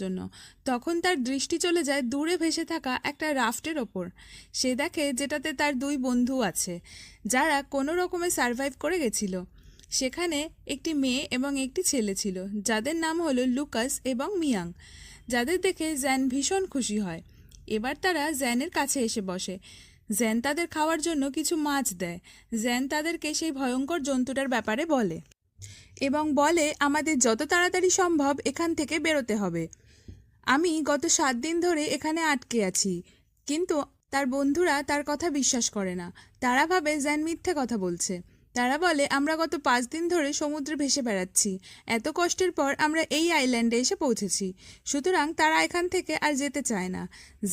জন্য। তখন তার দৃষ্টি চলে যায় দূরে ভেসে থাকা একটা রাফটের ওপর। সে দেখে যেটাতে তার দুই বন্ধু আছে, যারা কোনো রকমে সারভাইভ করে গেছিল। সেখানে একটি মেয়ে এবং একটি ছেলে ছিল, যাদের নাম হলো লুকাস এবং মিয়াং, যাদের দেখে জ্যান ভীষণ খুশি হয়। এবার তারা জ্যানের কাছে এসে বসে। জ্যান তাদের খাওয়ার জন্য কিছু মাছ দেয়। জ্যান তাদেরকে সেই ভয়ঙ্কর জন্তুটার ব্যাপারে বলে এবং বলে আমাদের যত তাড়াতাড়ি সম্ভব এখান থেকে বেরোতে হবে। আমি গত 7 দিন ধরে এখানে আটকে আছি। কিন্তু তার বন্ধুরা তার কথা বিশ্বাস করে না। তারা ভাবে জ্যান মিথ্যে কথা বলছে। তারা বলে আমরা গত 5 দিন ধরে সমুদ্রে ভেসে বেড়াচ্ছি। এত কষ্টের পর আমরা এই আইল্যান্ডে এসে পৌঁছেছি। সুতরাং তারা এখান থেকে আর যেতে চায় না।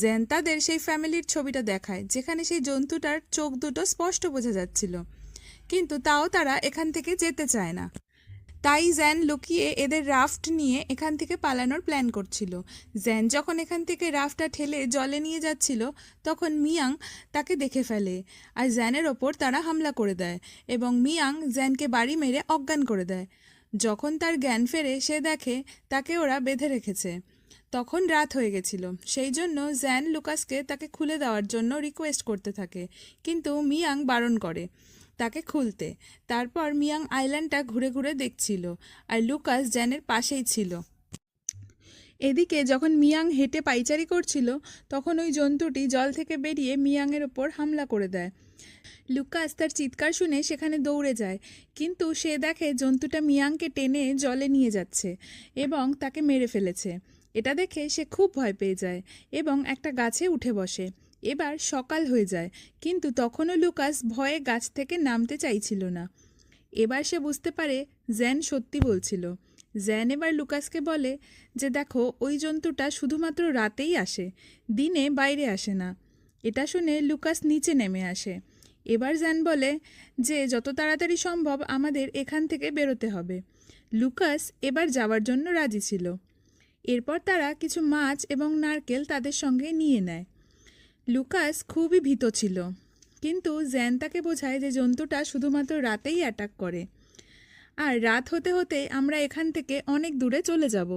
জ্যান তাদের সেই ফ্যামিলির ছবিটা দেখায়, যেখানে সেই জন্তুটার চোখ দুটো স্পষ্ট বোঝা যাচ্ছিল। কিন্তু তাও তারা এখান থেকে যেতে চায় না। তাই জ্যান লুকিয়ে এদের রাফট নিয়ে এখান থেকে পালানোর প্ল্যান করছিল। জ্যান যখন এখান থেকে রাফটটা ঠেলে জলে নিয়ে যাচ্ছিল, তখন মিয়াং তাকে দেখে ফেলে আর জ্যানের ওপর তারা হামলা করে দেয় এবং মিয়াং জ্যানকে বাড়ি মেরে অজ্ঞান করে দেয়। যখন তার জ্ঞান ফেরে সে দেখে তাকে ওরা বেঁধে রেখেছে। তখন রাত হয়ে গেছিল, সেই জন্য জ্যান লুকাসকে তাকে খুলে দেওয়ার জন্য রিকোয়েস্ট করতে থাকে, কিন্তু মিয়াং বারণ করে তাকে খুলতে। তারপর মিয়াং আইল্যান্ডটা ঘুরে ঘুরে দেখছিল আর লুকাস জ্যানের পাশেই ছিল। এদিকে যখন মিয়াং হেঁটে পাইচারি করছিল, তখন ওই জন্তুটি জল থেকে বেরিয়ে মিয়াংয়ের ওপর হামলা করে দেয়। লুকাস তার চিৎকার শুনে সেখানে দৌড়ে যায়, কিন্তু সে দেখে জন্তুটা মিয়াংকে টেনে জলে নিয়ে যাচ্ছে এবং তাকে মেরে ফেলেছে। এটা দেখে সে খুব ভয় পেয়ে যায় এবং একটা গাছে উঠে বসে। এবার সকাল হয়ে যায়, কিন্তু তখনও লুকাস ভয়ে গাছ থেকে নামতে চাইছিল না। এবার সে বুঝতে পারে জ্যান সত্যি বলছিল। জ্যান এবার লুকাসকে বলে যে দেখো, ওই জন্তুটা শুধুমাত্র রাতেই আসে, দিনে বাইরে আসে না। এটা শুনে লুকাস নিচে নেমে আসে। এবার জ্যান বলে যে যত তাড়াতাড়ি সম্ভব আমাদের এখান থেকে বেরোতে হবে। লুকাস এবার যাওয়ার জন্য রাজি ছিল। এরপর তারা কিছু মাছ এবং নারকেল তাদের সঙ্গে নিয়ে নেয়। লুকাস খুবই ভীত ছিল, কিন্তু জ্যান তাকে বোঝায় যে জন্তুটা শুধুমাত্র রাতেই অ্যাটাক করে আর রাত হতে হতে আমরা এখান থেকে অনেক দূরে চলে যাব।